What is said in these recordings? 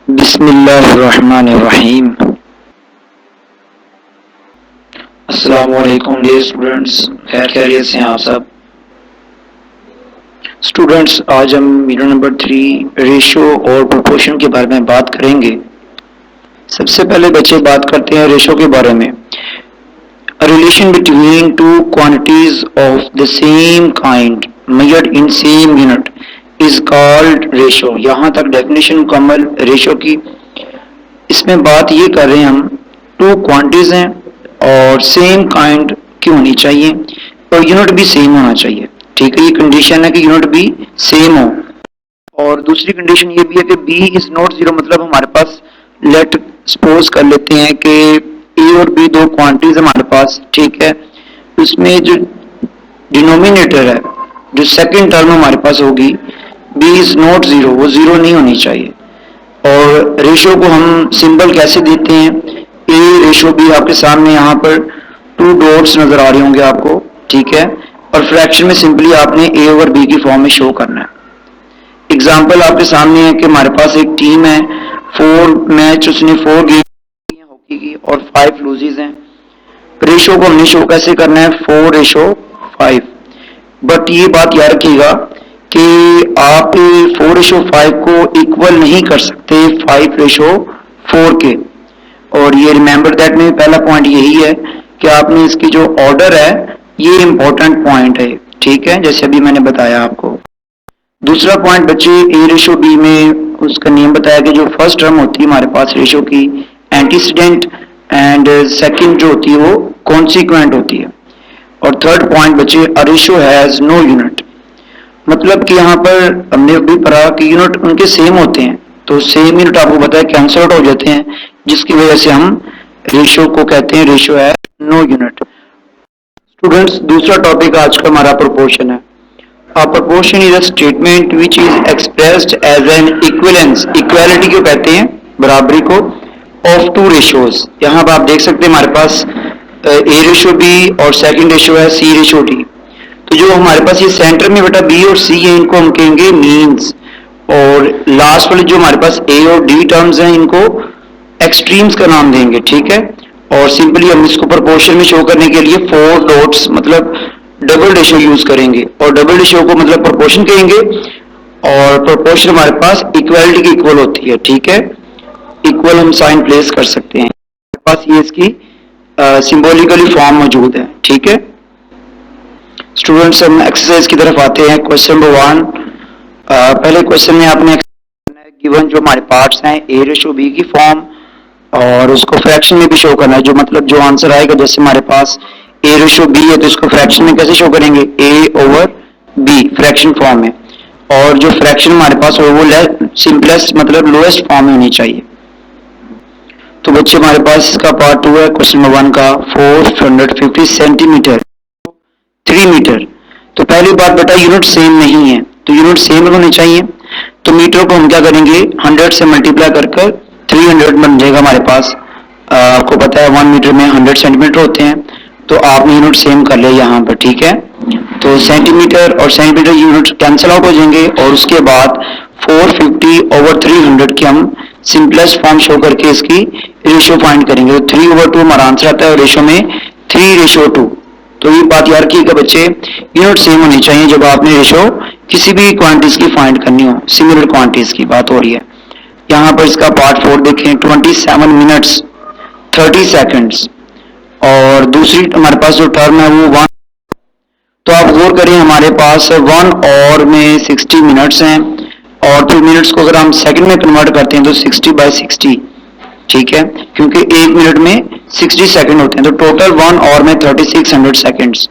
बिस्मिल्लाहिर्रहमानिर्रहीम। अस्सलाम वालेकुम डियर स्टूडेंट्स, खैर खैरियत से हैं आप सब। स्टूडेंट्स, आज हम वीडियो नंबर 3 रेशो और प्रोपोर्शन के बारे में बात करेंगे। सबसे पहले बच्चे बात करते हैं रेशो के बारे में। A relation between two quantities of the same kind measured in same unit is called ratio। यहाँ तक डेफिनेशन मुकम्मल रेशो की। इसमें बात ये कर रहे हैं हम, टू क्वांटिटीज हैं और सेम काइंड की होनी चाहिए और यूनिट भी सेम होना चाहिए। ठीक है, ये कंडीशन है कि यूनिट भी सेम हो। और दूसरी कंडीशन ये भी है कि बी इज नॉट जीरो, मतलब हमारे पास लेट सपोज कर लेते हैं कि ए और बी दो क्वांटिटीज हमारे पास, ठीक है। उसमें जो डिनोमिनेटर है, जो सेकंड टर्म हमारे पास होगी, बी इज नॉट जीरो, वो जीरो नहीं होनी चाहिए। और रेशो को हम सिंबल कैसे देते हैं, ए रेशो बी आपके सामने यहाँ पर टू डॉट्स नजर आ रहे होंगे आपको, ठीक है। और फ्रैक्शन में सिंपली आपने ए ओवर बी की फॉर्म में शो करना है। एग्जाम्पल आपके सामने है कि हमारे पास एक टीम है, 4 मैच उसने 4 गेम हॉकी की और 5 लूजेज हैं। रेशो को हमने शो कैसे करना है, 4:5। बट ये बात याद रखिएगा कि आप 4:5 को इक्वल नहीं कर सकते 5:4 के। और ये रिमेंबर दैट में पहला पॉइंट यही है कि आपने इसकी जो ऑर्डर है ये इंपॉर्टेंट पॉइंट है, ठीक है, जैसे अभी मैंने बताया आपको। दूसरा पॉइंट बच्चे, ए रेशो बी में उसका नियम बताया कि जो फर्स्ट टर्म होती है हमारे पास रेशो की एंटीसीडेंट एंड सेकंड जो होती है वो कॉन्सिक्वेंट होती है। और थर्ड पॉइंट बच्चे, a ratio has no unit, मतलब कि यहाँ पर हमने अभी पढ़ा कि यूनिट उनके सेम होते हैं, तो सेम यूनिट आपको पता है कैंसल आउट हो जाते हैं, जिसकी वजह से हम रेशो को कहते हैं रेशो है नो यूनिट। स्टूडेंट्स, दूसरा टॉपिक आज का हमारा प्रोपोर्शन है। A proportion is a statement which is expressed as an equivalence, equality को कहते हैं, बराबरी को, of two ratios। यहाँ पर आप देख सकते हैं हमारे पास A रेशो B और सेकंड रेशो है C रेशो D। तो जो हमारे पास ये सेंटर में बेटा B और C है, इनको हम कहेंगे मीन्स। और लास्ट वाले जो हमारे पास A और D टर्म्स हैं, इनको एक्सट्रीम्स का नाम देंगे, ठीक है। और सिंपली हम इसको प्रोपोर्शन में शो करने के लिए 4 डॉट्स मतलब डबल रेशियो यूज करेंगे, और डबल रेशियो को मतलब प्रोपोर्शन कहेंगे। और प्रोपोर्शन हमारे पास इक्वालिटी की इक्वल होती है, ठीक है। इक्वल हम साइन प्लेस कर सकते हैं, हमारे पास ये इसकी सिंबॉलिकली फॉर्म मौजूद है, ठीक है। स्टूडेंट्स, हम एक्सरसाइज की तरफ आते हैं। क्वेश्चन नंबर 1, पहले क्वेश्चन में आपने गिवन जो हमारे पार्ट्स हैं ए रेशो बी की फॉर्म, और उसको फ्रैक्शन में भी शो करना है। जो मतलब जो आंसर आएगा, जैसे हमारे पास ए रेशो बी है तो इसको फ्रैक्शन में कैसे शो करेंगे, ए ओवर बी फ्रैक्शन फॉर्म में। और जो फ्रैक्शन हमारे पास हो वो सिंपलेस्ट मतलब लोएस्ट फॉर्म में होनी चाहिए। तो बच्चे हमारे पास इसका पार्ट 2 है क्वेश्चन नंबर 1 का, 450 सेंटीमीटर 3 मीटर। तो पहली बात बेटा, यूनिट सेम नहीं है, तो यूनिट सेम होने चाहिए। तो मीटर को हम क्या करेंगे, 100 से मल्टीप्लाई कर 300 बन जाएगा हमारे पास। आपको पता है 1 मीटर में 100 सेंटीमीटर होते हैं, तो आपने यूनिट सेम कर लिया यहाँ पर, ठीक है। तो सेंटीमीटर और सेंटीमीटर यूनिट कैंसिल आउट हो जाएंगे, और उसके बाद 450/300 की हम सिंपलेस्ट फॉर्म शो करके इसकी रेशियो फाइंड करेंगे। तो 3/2 हमारा आंसर आता है, और रेशियो में 3:2। तो ये बात याद रखिएगा बच्चे, यूनिट सेम होनी चाहिए जब आपने रेशियो किसी भी क्वांटिटीज की फाइंड करनी हो। सिमिलर क्वांटिटीज की बात हो रही है। यहाँ पर इसका पार्ट 4 देखें, 27 मिनट्स 30 सेकेंड्स। और दूसरी हमारे पास जो टर्म है वो 1। तो आप गौर करें, हमारे पास 1 और में 60 मिनट्स हैं, और 2 मिनट्स को अगर हम सेकंड में कन्वर्ट करते हैं तो 60/60, ठीक है, क्योंकि 1 मिनट में 60 सेकंड होते हैं। तो टोटल 1 और में 3600 सेकंड्स।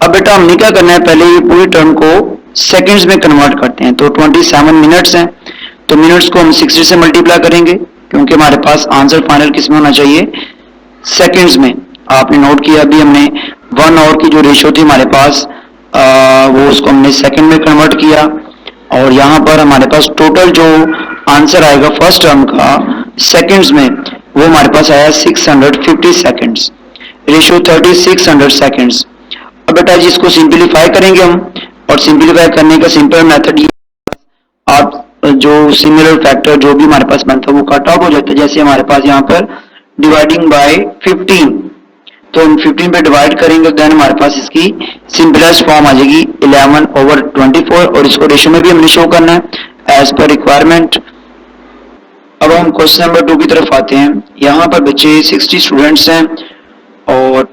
अब बेटा हमने क्या करना है, पहले ये पूरी टर्म को सेकंड्स में कन्वर्ट करते हैं। तो 27 मिनट्स हैं, तो मिनट्स को हम 60 से मल्टीप्लाई करेंगे, क्योंकि हमारे पास आंसर फाइनल किस में होना चाहिए, सेकंड्स में। आपने नोट किया अभी हमने 1 और की जो रेशियो थी हमारे पास, वो उसको हमने सेकंड में कन्वर्ट किया। और यहाँ पर हमारे पास टोटल जो आंसर आएगा फर्स्ट टर्म का सेकंड्स में, वो हमारे पास आया 650 सेकंड्स, रेशियो 3600 सेकंड्स। अब बेटा जी इसको सिंपलीफाई करेंगे हम, और सिंपलीफाई करने का सिंपल मेथड ये, आप जो सिमिलर फैक्टर जो भी हमारे पास बनता है वो कट ऑफ हो जाता है। जैसे हमारे पास यहाँ पर डिवाइडिंग बाय 15, तो हम 15 पे डिवाइड करेंगे तो देन हमारे पास इसकी सिंपलेस्ट फॉर्म आ जाएगी 11/24, और इसको रेशियो में भी हमने शो करना है एज पर रिक्वायरमेंट। अब हम क्वेश्चन नंबर 2 की तरफ आते हैं। यहाँ पर बच्चे 60 स्टूडेंट्स हैं और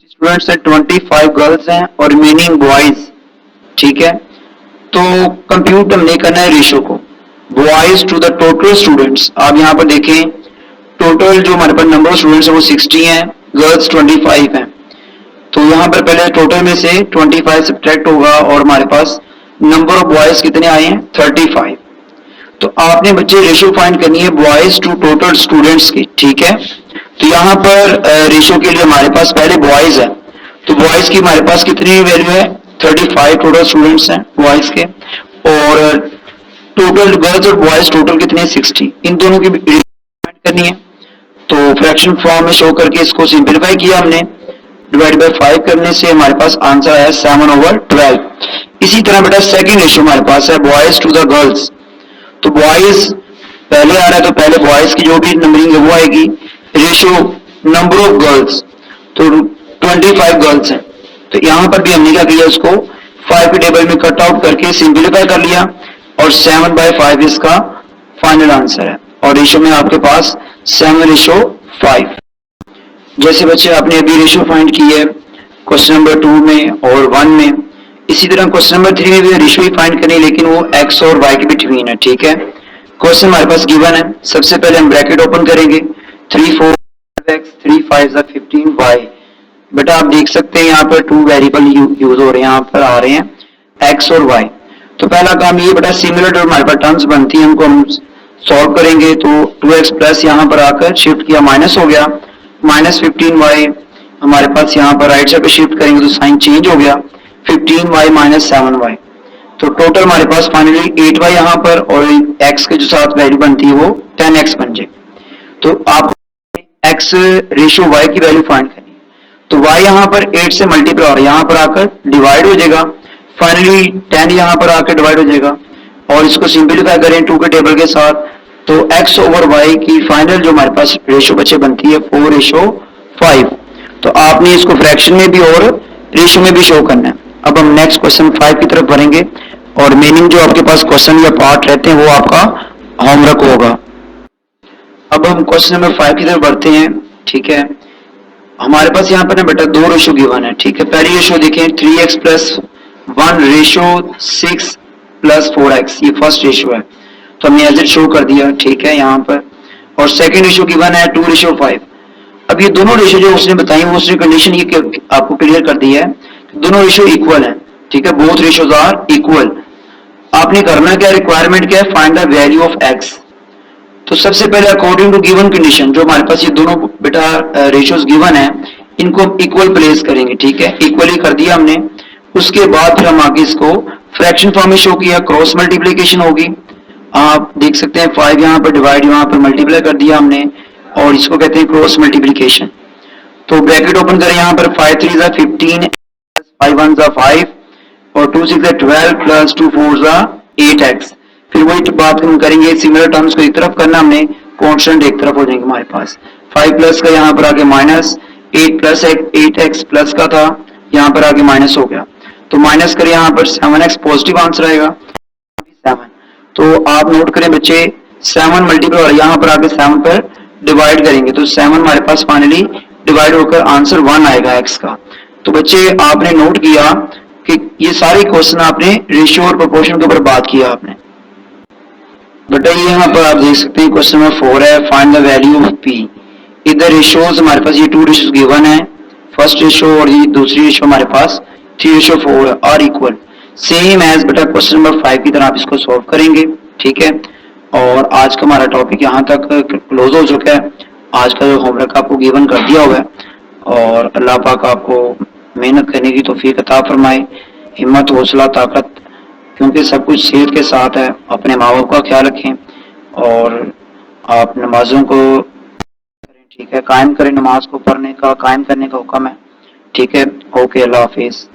स्टूडेंट्स हैं, 25 गर्ल्स हैं और रिमेनिंग बॉयज, ठीक है। तो कंप्यूट हमने करना है रेशियो को boys to the total students. आप यहाँ पर देखें टोटल जो हमारे पास नंबर ऑफ स्टूडेंट्स है वो 60 हैं, गर्ल्स 25 हैं। तो यहाँ पर पहले टोटल में से 25 सब्ट्रैक्ट होगा और हमारे पास नंबर ऑफ बॉयज कितने आए हैं 35। तो आपने बच्चे रेशियो फाइंड करनी है बॉयज टू टोटल स्टूडेंट्स की, ठीक है। तो यहाँ पर रेशियो के लिए हमारे पास पहले बॉयज है, तो बॉयज की हमारे पास कितनी वैल्यू है 35 टोटल स्टूडेंट्स हैं बॉयज के, और टोटल गर्ल्स और बॉयज टोटल कितने 60, इन दोनों की फाइंड करनी है। तो फ्रैक्शन फॉर्म में शो करके इसको सिंपलीफाई किया हमने, डिवाइड बाय 5 करने से हमारे पास आंसर आया 7/12। इसी तरह बेटा सेकंड रेशियो हमारे पास है बॉयज टू द गर्ल्स। तो बॉयज पहले आ रहा है तो पहले बॉयज की जो भी नंबरिंग है वो आएगी, रेशियो नंबर ऑफ गर्ल्स, तो 25 गर्ल्स हैं। तो यहाँ पर भी हमने क्या किया, उसको 5 के टेबल में कट आउट करके सिंपलीफाई कर लिया और 7/5 इसका फाइनल आंसर है, और रेशियो में आपके पास 7/5। जैसे बच्चे आपने अभी रेशियो फाइंड की है क्वेश्चन नंबर 2 में और 1 में, इसी तरह क्वेश्चन नंबर 3 में भी रेशियो ही फाइंड करनी है, लेकिन वो x और y के बिटवीन है, ठीक है। क्वेश्चन हमारे पास गिवन है, सबसे पहले हम ब्रैकेट ओपन करेंगे 3 4 5x 3 5 15y। बेटा आप देख सकते हैं यहाँ पर 2 वेरिएबल यूज हो रहे हैं, यहाँ पर आ रहे हैं x और y। तो पहला काम ये बेटा सिमिलर जो हमारे पास टर्म्स बनती है उनको हम सॉल्व करेंगे। तो 2x प्लस यहाँ पर आकर शिफ्ट किया माइनस हो गया, -15y हमारे पास यहाँ पर राइट साइड पे शिफ्ट करेंगे तो साइन चेंज हो गया 15y - 7y। तो टोटल हमारे पास फाइनली 8y यहाँ पर, और x के जो साथ वैल्यू बनती है वो 10x बन जाए। तो आप x रेशियो y की वैल्यू फाइंड करनी है, तो y यहाँ पर 8 से मल्टीप्लाई हो रहा है, यहाँ पर आकर डिवाइड हो जाएगा, फाइनली 10 यहाँ पर आकर डिवाइड हो जाएगा, और इसको सिंपलीफाई करें 2 के टेबल के साथ तो x ओवर y की फाइनल जो हमारे पास रेशियो बच्चे बनती है 4:5। तो आपने इसको फ्रैक्शन में भी और रेशियो में भी शो करना है। अब हम नेक्स्ट क्वेश्चन 5 की तरफ बढ़ेंगे, और मीनिंग जो आपके पास क्वेश्चन या पार्ट रहते हैं वो आपका होमवर्क होगा। अब हम क्वेश्चन नंबर 5 की तरफ बढ़ते हैं, ठीक है। हमारे पास यहाँ पर ना बेटा 2 रेशियो गिवन है, ठीक है। पहली रेशियो देखें 3x + 1 रेशियो 6 + 4x, ये फर्स्ट रेशियो है, तो हमने एज इट शो कर दिया, ठीक है यहाँ पर। और सेकंड रेशियो गिवन है 2:5। अब ये दोनों रेशियो जो उसने बताई वो उसने कंडीशन ये आपको क्लियर कर दी है, दोनों रेशियो इक्वल है, ठीक है, बोथ रेशियोज आर इक्वल। आपने करना क्या, रिक्वायरमेंट क्या है, find the value of x। तो सबसे पहले अकॉर्डिंग टू गिवन कंडीशन जो हमारे पास ये दोनों बेटा रेशियोज गिवन है इनको हम इक्वल प्लेस करेंगे, ठीक है, इक्वली कर दिया हमने। उसके बाद फिर हम आगे इसको फ्रैक्शन फॉर्म में शो किया, क्रॉस मल्टीप्लीकेशन होगी। आप देख सकते हैं 5 यहाँ पर डिवाइड यहाँ पर मल्टीप्लाई कर दिया हमने, और इसको कहते हैं क्रॉस मल्टीप्लीकेशन। तो ब्रैकेट ओपन करें यहाँ पर 5 3 = 15 5 1 = 5 और 2 6 = 12 + 2 4 = 8x। फिर वही बात हम करेंगे, सिमिलर टर्म्स को एक तरफ करना हमने, कांस्टेंट एक तरफ हो जाएंगे हमारे पास। 5 प्लस का यहाँ पर आगे माइनस, 8 प्लस 8x प्लस का था यहाँ पर आगे माइनस हो गया, तो माइनस करें यहाँ पर 7x पॉजिटिव आंसर आएगा 7। तो आप नोट करें बच्चे 7 मल्टीप्लाई और यहाँ पर आगे 7 पर डिवाइड करेंगे तो 7 हमारे पास फाइनली डिवाइड होकर आंसर 1 आएगा x का। तो बच्चे आपने नोट किया कि ये सारे क्वेश्चन आपने रेशियो और प्रोपोर्शन के ऊपर बात किया आपने। बेटा ये यहाँ पर आप देख सकते हैं क्वेश्चन नंबर 4 है, find the value of p। इधर रेशियोज हमारे पास ये 2 रेशियोज गिवन है, फर्स्ट रेशियो और ये दूसरी रेशियो हमारे पास 3:4 आर इक्वल, सेम एज बेटा क्वेश्चन नंबर 5 की तरह आप इसको सॉल्व करेंगे, ठीक है। और आज का हमारा टॉपिक यहाँ तक क्लोज हो चुका है। आज का जो होमवर्क आपको गिवन कर दिया हुआ है, और अल्लाह पाक आपको मेहनत करने की तौफीक अता फरमाए, हिम्मत हौसला ताकत, क्योंकि सब कुछ सेहत के साथ है। अपने माँ बाप का ख्याल रखें और आप नमाजों को करें, ठीक है, कायम करें, नमाज को पढ़ने का कायम करने का हुक्म है, ठीक है। ओके, अल्लाह हाफिज।